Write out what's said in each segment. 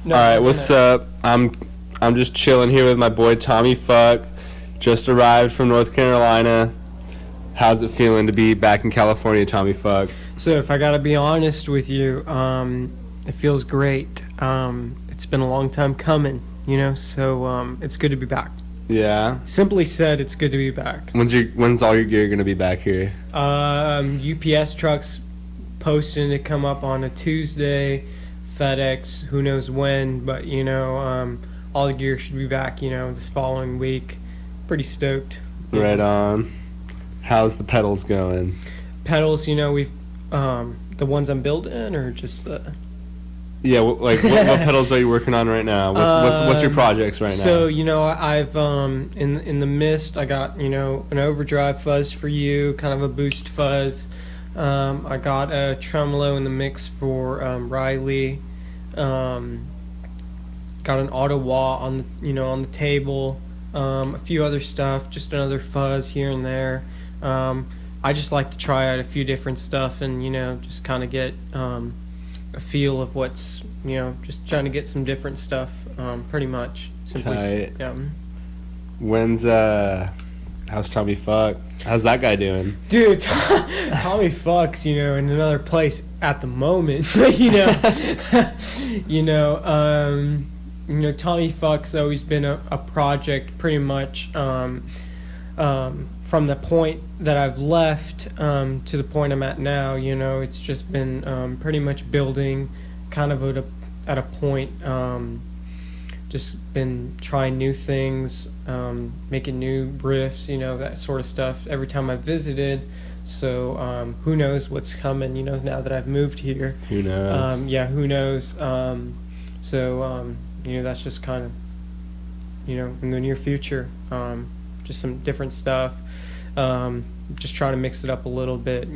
No, All right, you're what's gonna. up? I'm just chilling here with my boy Tommy Fuck. Just arrived from North Carolina. How's it feeling to be back in California, Tommy Fuck? So if I gotta be honest with you, it feels great. It's been a long time coming, So it's good to be back. Yeah. Simply said, it's good to be back. When's all your gear gonna be back here? UPS trucks posting to come up on a Tuesday. FedEx, who knows when, but all the gear should be back. This following week. Pretty stoked. Right on. How's the pedals going? Pedals, we've the ones I'm building, or just the. Yeah, what pedals are you working on right now? What's your projects right now? So I've in the mist I got an overdrive fuzz for you, kind of a boost fuzz. I got a tremolo in the mix for Riley. Got an auto wah on the table. A few other stuff, just another fuzz here and there. I just like to try out a few different stuff and just kind of get a feel of what's just trying to get some different stuff. Pretty much. Simply. Tight. Yeah. When's how's Tommy Fuck? How's that guy doing? Dude, Tommy fucks, in another place at the moment. Tommy fuck's always been a project pretty much from the point that I've left to the point I'm at now. It's just been pretty much building kind of at a point. Just been trying new things, making new riffs, that sort of stuff every time I visited. So who knows what's coming, now that I've moved here. Who knows? Yeah, who knows? That's just kind of, in the near future, just some different stuff. Just trying to mix it up a little bit,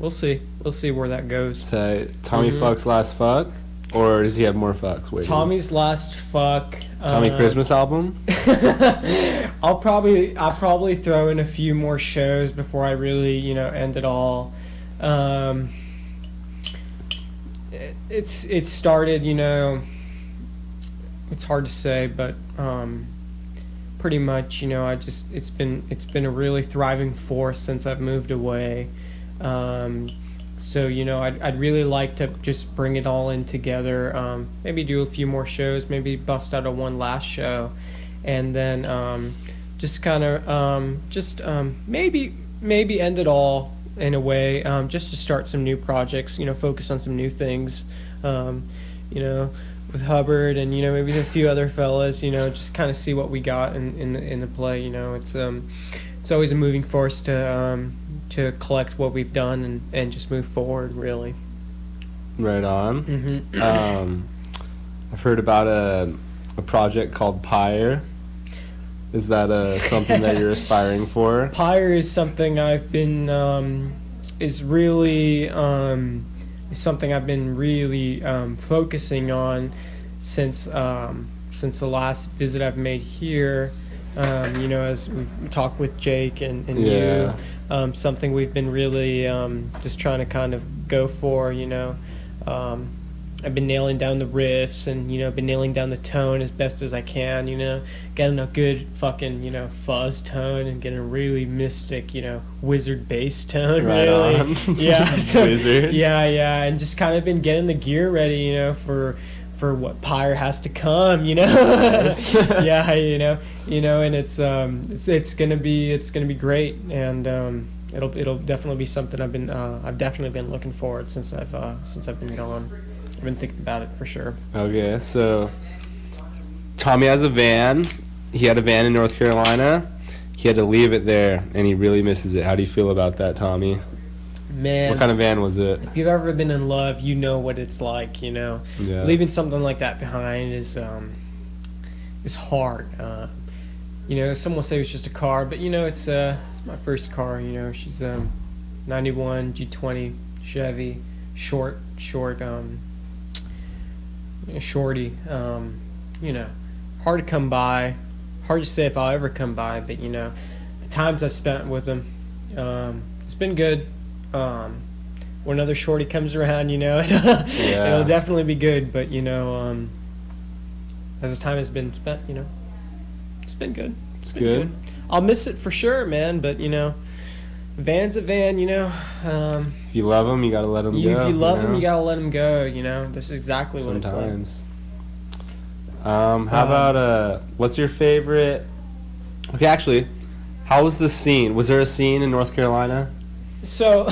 We'll see. We'll see where that goes. Tommy Fuck's last fuck? Or does he have more fucks waiting? Tommy's last fuck. Tommy Christmas album? I'll probably throw in a few more shows before I really, end it all. It started, it's hard to say, but pretty much, it's been a really thriving force since I've moved away. So I'd really like to just bring it all in together. Maybe do a few more shows. Maybe bust out a one last show, and then just kind of maybe end it all in a way. Just to start some new projects. Focus on some new things. With Hubbard and maybe a few other fellas. Just kind of see what we got in the play. It's always a moving force to collect what we've done and just move forward, really. Right on. Mm-hmm. I've heard about a project called Pyre. Is that something that you're aspiring for? Pyre is something I've been something I've been really focusing on since the last visit I've made here. As we talked with Jake and Yeah. you, something we've been really just trying to kind of go for. I've been nailing down the riffs and been nailing down the tone as best as I can. Getting a good fucking fuzz tone and getting a really mystic wizard bass tone. Right really, on. yeah. So, Wizard. yeah, and just kind of been getting the gear ready, for what Pyre has to come, Yeah, and it's gonna be great, and it'll definitely be something I've definitely been looking forward since I've been gone. I've been thinking about it for sure. Okay, so Tommy has a van. He had a van in North Carolina. He had to leave it there, and he really misses it. How do you feel about that, Tommy? Man, What kind of van was it? if you've ever been in love, you know what it's like. Yeah. Leaving something like that behind is hard. Some will say it's just a car, but it's my first car. She's 91 G20 Chevy, short, shorty. Hard to come by. Hard to say if I'll ever come by, but the times I've spent with them, it's been good. when another shorty comes around, it'll definitely be good. But as the time has been spent, it's been good. It's been good. I'll miss it for sure, man. But van's a van. If you love them, you gotta let them go. If you love them, you gotta let them go. This is exactly what it's like. Sometimes. How about what's your favorite? Okay, actually, how was the scene? Was there a scene in North Carolina? So,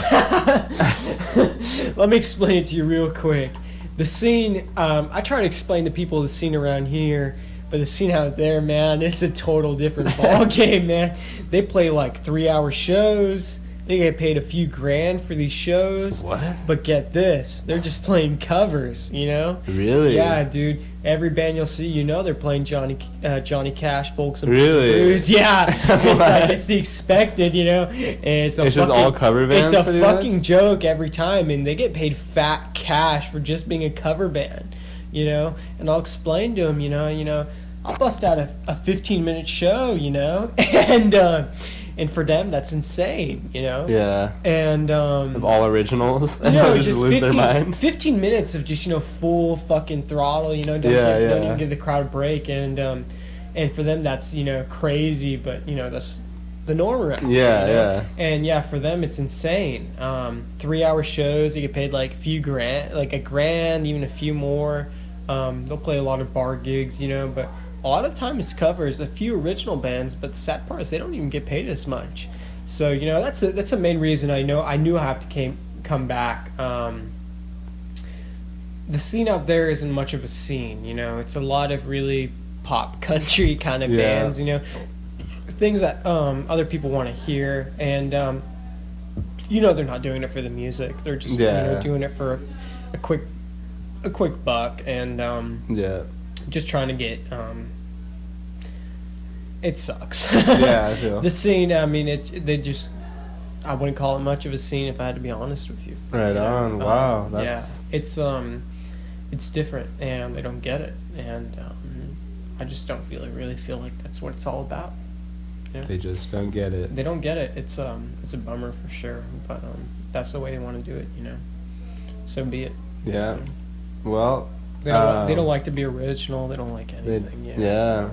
let me explain it to you real quick. The scene, I try to explain to people the scene around here, but the scene out there, man, it's a total different ball game, man. They play like 3-hour shows. They get paid a few grand for these shows. What? But get this, they're just playing covers, Really? Yeah, dude. Every band you'll see, they're playing Johnny Cash, Folks and Really? Blues. Yeah, it's the expected, and it's just all cover bands. It's a fucking joke every time, and they get paid fat cash for just being a cover band, And I'll explain to them, I'll bust out a 15-minute show, and for them that's insane, Yeah. And of all originals, just lose their mind. 15 minutes of just full fucking throttle, don't even give the crowd a break, and for them that's crazy, but that's the norm around here, Yeah. And yeah, for them it's insane. 3-hour shows, they get paid like a grand, even a few more. They'll play a lot of bar gigs, but a lot of the time it's covers, a few original bands, but the sad part is they don't even get paid as much. So that's a main reason I knew I have to come back. The scene out there isn't much of a scene, it's a lot of really pop country kind of bands, things that other people want to hear, and they're not doing it for the music, they're just doing it for a quick buck, and just trying to get it sucks. Yeah, I feel the scene, I mean, I wouldn't call it much of a scene if I had to be honest with you. Right on. Wow. Yeah, it's different, and they don't get it, and I just don't really feel like that's what it's all about. They just don't get it. They don't get it. It's a bummer for sure, but that's the way they want to do it, So be it. Yeah. Well, they don't like to be original. They don't like anything. Yeah. So.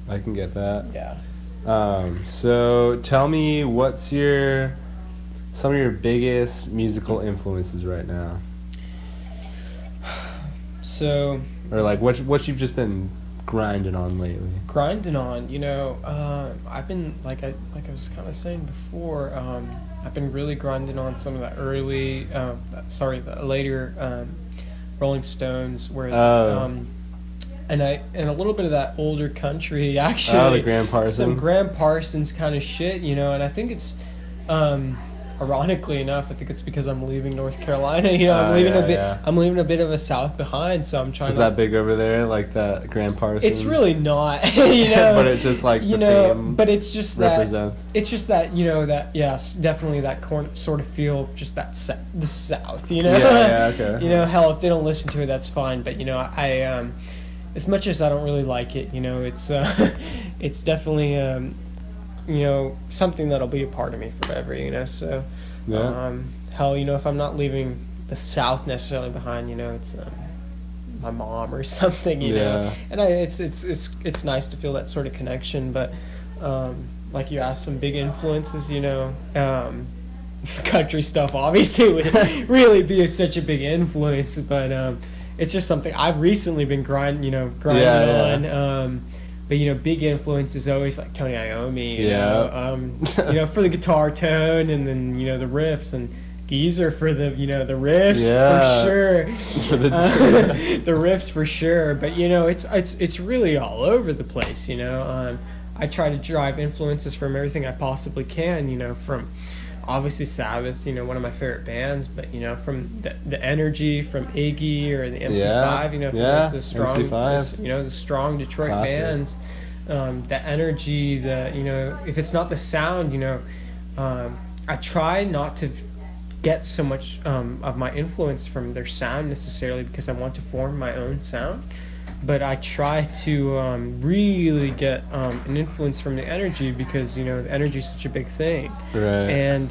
I can get that. Yeah. So tell me, what's some of your biggest musical influences right now? So. Or like what you've just been grinding on lately? Grinding on, I've been like I was kind of saying before. I've been really grinding on some of the the later Rolling Stones, where and a little bit of that older country, actually. Oh, the Graham Parsons. Some Graham Parsons kind of shit, and I think it's ironically enough, I think it's because I'm leaving North Carolina. I'm leaving a bit of a South behind, so I'm trying. Is that big over there, like that Graham Parsons? It's really not, But it's just like but it's just represents. It's just that definitely that sort of feel of just that the South. Yeah. Okay. Hell, if they don't listen to it, that's fine. But I as much as I don't really like it, it's definitely something that'll be a part of me forever, so hell, if I'm not leaving the South necessarily behind, it's my mom or something, and it's nice to feel that sort of connection, but like you asked, some big influences, country stuff obviously would really be such a big influence, but it's just something I've recently been grinding on. But big influence is always like Tony Iommi, for the guitar tone, and then the riffs, and Geezer for the the riffs for sure, the riffs for sure. But it's really all over the place. I try to drive influences from everything I possibly can. From obviously Sabbath, one of my favorite bands, but from the energy from Iggy or the MC5, the strong, MC5. The strong Detroit Classic. Bands, the energy, if it's not the sound, I try not to get so much of my influence from their sound necessarily, because I want to form my own sound. But I try to really get an influence from the energy, because the energy is such a big thing. Right. And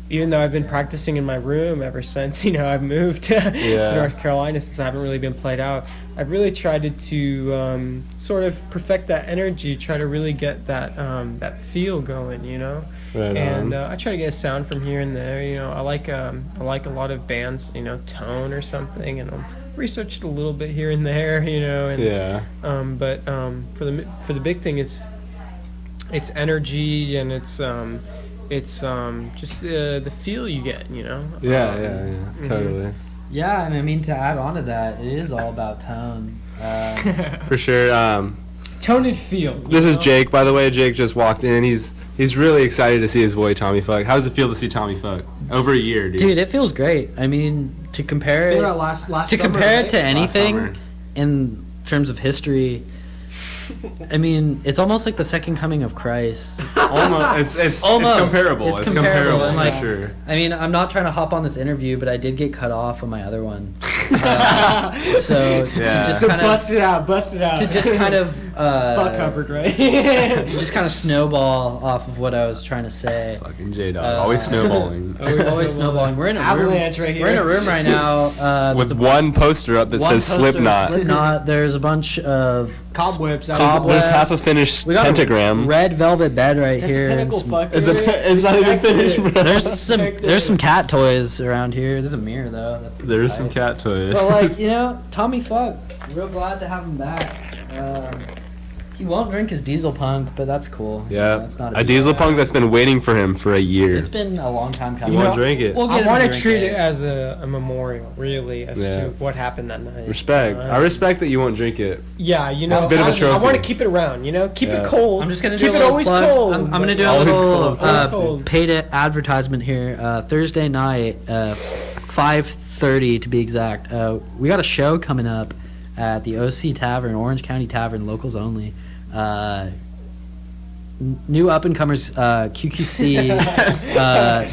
even though I've been practicing in my room ever since, I've moved to North Carolina, since I haven't really been played out, I've really tried to sort of perfect that energy, try to really get that feel going, Right and on. I try to get a sound from here and there. I like a lot of bands, Tone or something, and I'll research it a little bit here and there, and Yeah. but for the big thing, it's energy, and it's just the feel you get, Yeah, totally. Yeah, and I mean, to add on to that, it is all about tone. For sure. Tone and feel. This is Jake, by the way. Jake just walked in. He's really excited to see his boy Tommy fuck. How does it feel to see Tommy fuck? Over a year, dude. Dude, it feels great. I mean, to compare it last to summer, compare right? it to Last anything summer. in terms of history, I mean, it's almost like the second coming of Christ. Almost. It's Almost. comparable. It's It's comparable, comparable, like- for sure. I mean, I'm not trying to hop on this interview, but I did get cut off on my other one. So Yeah. to just So kind of bust it out. to just kind of Fuck Hubbard, right? to just kind of snowball off of what I was trying to say. Fucking J-Dog. Uh, Always snowballing. Always snowballing. We're in a Avalanche room. right We're in a here. room right now With one poster up that one says poster, Slipknot. Slipknot. There's a bunch of Cobwebs. Cobwebs. There's half a finished We got pentagram. a red velvet bed right That's here. a and pinnacle, some- fucker. It's not even finished, bro. There's some cat toys around here. There's a mirror though. That's pretty There's some tight. cat toys. But like Tommy Fuck, real glad to have him back. He won't drink his diesel punk, but that's cool. Yeah, That's not a big diesel deal. punk that's been waiting for him for a year. It's been a long time You coming. won't drink it. We'll get I him want to drink treat it as a memorial, really, as Yeah. to what happened that night. Respect. I respect that you won't drink it. Yeah, It's a bit of a I trophy. want to keep it around, keep Yeah. it cold. I'm just gonna keep do a it little always plug. cold. I'm gonna do a Always little cold. Always cold. paid advertisement here. Thursday night, 5:30 to be exact. We got a show coming up at the OC Tavern, Orange County Tavern, locals only. New up and comers, QQC,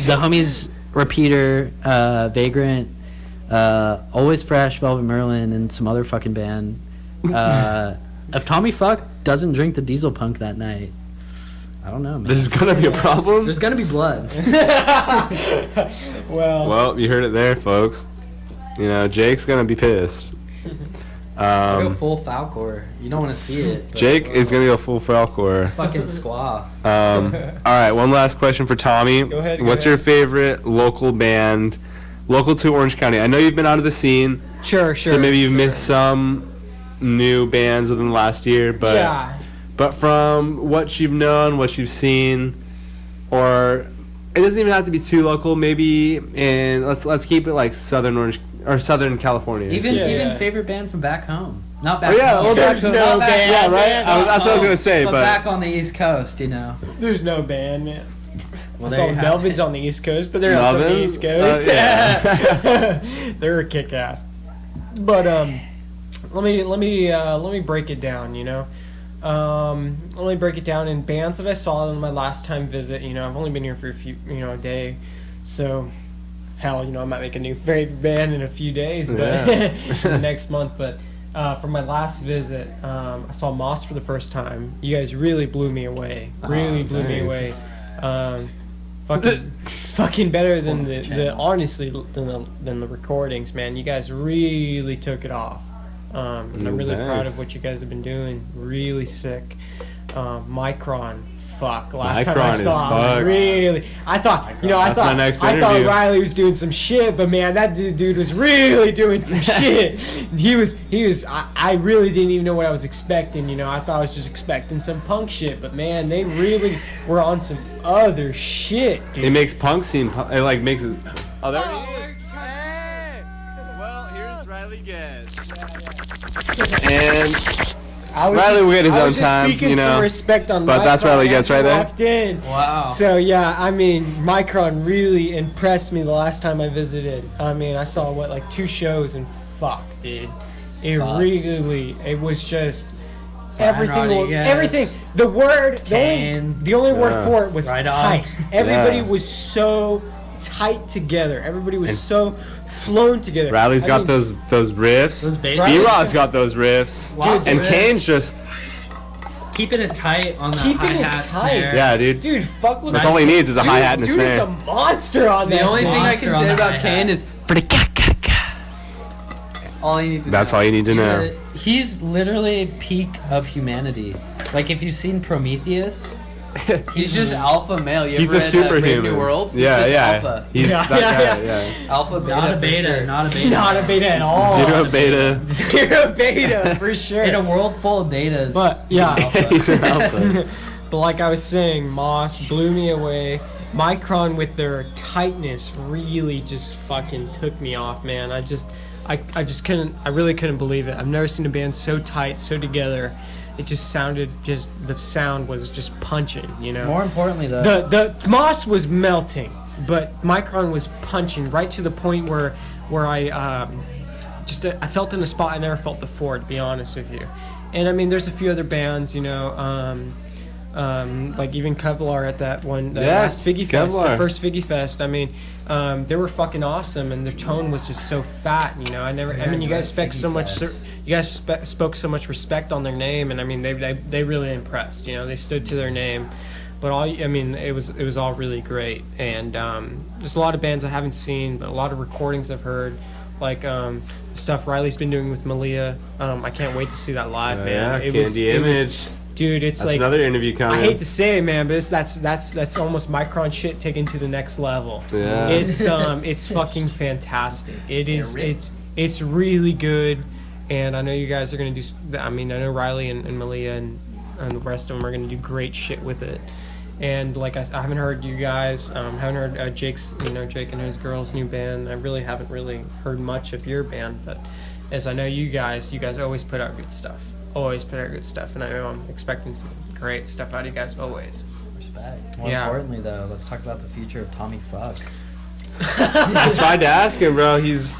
the homies Repeater, Vagrant, Always Fresh, Velvet Merlin, and some other fucking band. If Tommy Fuck doesn't drink the diesel punk that night, I don't know, man. There's gonna be a problem. There's gonna be blood. Well, Well, you heard it there, folks. Jake's gonna be pissed. Go full Falcor. You don't want to see it. but, Jake is gonna go full Falcor. fucking squaw. All right, one last question for Tommy. Go ahead, go What's ahead. your favorite local band, local to Orange County? I know you've been out of the scene, sure. so maybe you've missed some new bands within the last year, but Yeah. but from what you've known, what you've seen, or it doesn't even have to be too local. Maybe let's keep it like Southern Orange or Southern California. Even Yeah, even yeah. favorite band from back home. Not Oh back yeah, home. well, There's back no home. band. Yeah, right. Back That's what I was home, gonna say, but back on the East Coast, There's no band, man. Well, I there saw you have Melvin's it. on the East Coast, but they're not from the Melvin? East Coast. Yeah. They're a kick ass. But let me break it down. Let me break it down in bands that I saw on my last time visit. I've only been here for a day, so hell, I might make a new favorite band in a few days, but Yeah. in the next month. But for my last visit, I saw Moss for the first time. You guys really blew me away. Really blew me thanks. away. Fucking better than the honestly than the recordings, man. You guys really took it off. And I'm really proud Nice. of what you guys have been doing. Really sick. Micron. Fuck. Last time I Micron is saw him, fuck. really. I thought, That's my next I thought interview. Riley was doing some shit, but man, that dude was really doing some shit. He was. I really didn't even know what I was expecting. I thought I was just expecting some punk shit, but man, they really were on some other shit, dude. it makes punk seem. It like makes it. Oh, there he is. Hey! Well, here's Riley Guest. And I was Riley just, will get his I own was just time, speaking some respect on but that's Micron Riley Getz after right there. Walked in. Wow. So yeah, I mean, Micron really impressed me the last time I visited. I mean, I saw like 2 shows and fuck, dude, it was just everything. Rodriguez, Everything. The word, Kane. the only word Yeah. for it was Right on. tight. Everybody Yeah. was so tight together. Everybody was so flown together. Riley's I got mean, those riffs. Those bass B-Rod's got those riffs. Lots And of Kane's just Keeping it tight on the Keeping it hi-hat tight. snare. Yeah, dude. Dude, fuck. Look That's at all he this. needs is a hi-hat and a Dude snare. is a monster on The that. only thing I Monster can on say the about hi-hat. Kane is for the ka. All you need to That's know. all you need to know. He's literally peak of humanity. Like if you've seen Prometheus, He's just alpha male. You He's ever a read, Brave superhuman. New World? He's Yeah, just yeah. Alpha. He's Yeah, that yeah, guy. yeah. Yeah. Alpha beta. not a for beta, sure. not a beta. Not a beta at all. Zero beta. Zero beta for sure. In a world full of betas. But yeah. He's an alpha. But like I was saying, Moss blew me away. Micron with their tightness really just fucking took me off, man. I just couldn't, I really couldn't believe it. I've never seen a band so tight, so together. It just sounded, the sound was just punching, you know? More importantly, though, The Moss was melting, but Micron was punching right to the point where I I felt in a spot I never felt before, to be honest with you. And I mean, there's a few other bands, you know, like even Kevlar at that one, the Yeah, last Figgy Fest, the Kevlar. first Figgy Fest. I mean, they were fucking awesome, and their tone was just so fat. You know, I mean, you guys spoke so much. You guys spoke so much respect on their name, and I mean, they really impressed. You know, they stood to their name. But it was all really great, and there's a lot of bands I haven't seen, but a lot of recordings I've heard, like the stuff Riley's been doing with Malia. I can't wait to see that live, man. Yeah, Candy Image. Dude, it's That's like another interview coming. I hate to say it, man, but that's almost Micron shit taken to the next level. Yeah. It's fucking fantastic. It is it's really good, and I know you guys are gonna do. I mean, I know Riley and Malia and the rest of them are gonna do great shit with it. And like I haven't heard you guys, haven't heard Jake's, Jake and his girls' new band. I really haven't heard much of your band, but as I know you guys always put out good stuff. Always put out good stuff, and I know I'm expecting some great stuff out of you guys always. respect. More Yeah. importantly, though, let's talk about the future of Tommy Fuck. I tried to ask him, bro. He's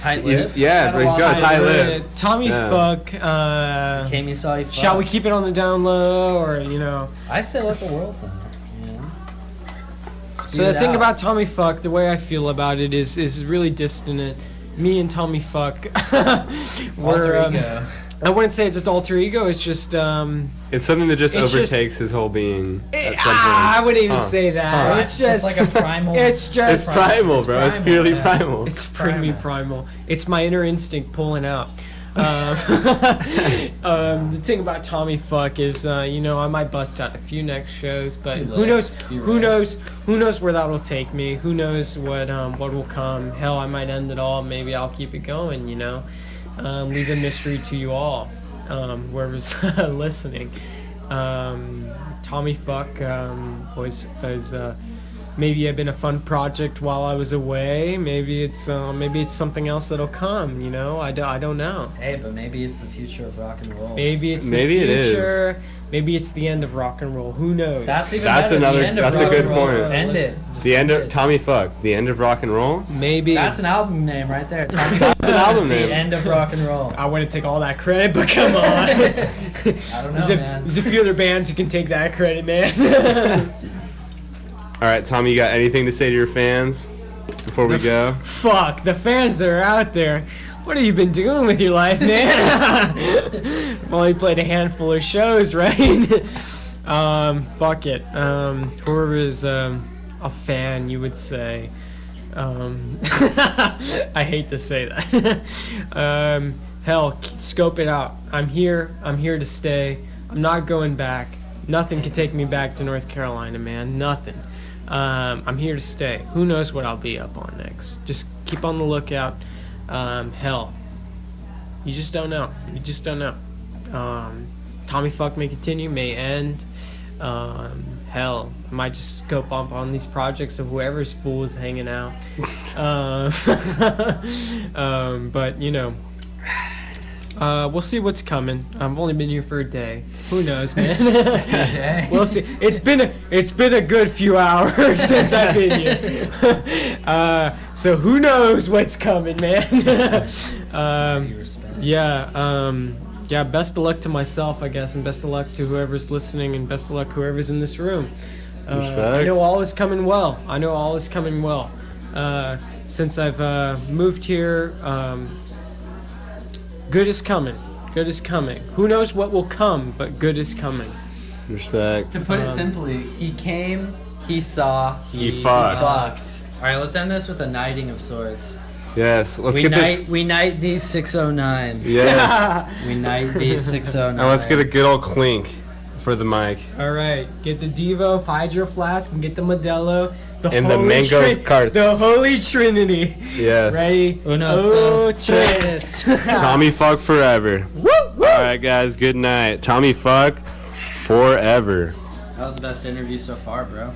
Tight-lipped. yeah, but he's got a tight lip. Tommy Yeah. Fuck. Came, you saw, you fuck. Shall we keep it on the down low, or I say let the world know. You know? So Speed the it thing out. about Tommy Fuck, the way I feel about it is really distant. Me and Tommy Fuck, Alter ego. I wouldn't say it's just alter ego. It's just It's something that just It's just- overtakes his whole being. At some I point. wouldn't even Huh. say that. Huh. It's just It's like a primal. It's just It's primal, It's bro. It's primal, purely yeah. primal. It's pretty primal. It's my inner instinct pulling out. The thing about Tommy Fuck is, I might bust out a few next shows, but who knows? Who knows where that will take me? Who knows what will come? Hell, I might end it all. Maybe I'll keep it going. Leave the mystery to you all, whoever's listening. Tommy Fuck was maybe have been a fun project while I was away. Maybe it's something else that'll come. I don't know. Hey, but maybe it's the future of rock and roll. Maybe it's Maybe the it is. future. Maybe it's the end of rock and roll. Who knows? That's even That's better. another- The end of that's a rock good and roll. point. End it. Just The end end of it. Tommy Fuck. The end of rock and roll. Maybe. That's an album name right there. Tommy That's an album The name. end of rock and roll. I wouldn't take all that credit, but come on. I don't know, man. There's a few other bands who can take that credit, man. All right, Tommy, you got anything to say to your fans before we go? Fuck, the fans that are out there. What have you been doing with your life, man? I've only played a handful of shows, right? Fuck it. Whoever is a fan, you would say. I hate to say that. Hell, scope it out. I'm here to stay. I'm not going back. Nothing can take me back to North Carolina, man. Nothing. I'm here to stay. Who knows what I'll be up on next? Just keep on the lookout. Hell, you just don't know. You just don't know. Tommy Fuck may continue, may end. Hell, I might just scope up on these projects of whoever's fool is hanging out. But we'll see what's coming. I've only been here for a day. Who knows, man? day. We'll see. It's been a good few hours since I've been here. So who knows what's coming, man? Yeah. Best of luck to myself, I guess, and best of luck to whoever's listening, and best of luck whoever's in this room. I Respect. know all is coming well. Since I've moved here, good is coming. Good is coming. Who knows what will come, but good is coming. Respect. To put it simply, he came, he saw, He fucked. All right, let's end this with a knighting of swords. Yes. Let's get this. We knight these 609. Yes. We knight these 609. And let's get a good old clink for the mic. All right, get the Devo, Hydro Flask, and get the Modelo. And the mango cart. The Holy Trinity. Yes. Ready? Uno, dos, tres. Tommy fuck forever. Woo, woo. All right, guys. Good night. Tommy fuck forever. That was the best interview so far, bro.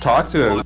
Talk to him.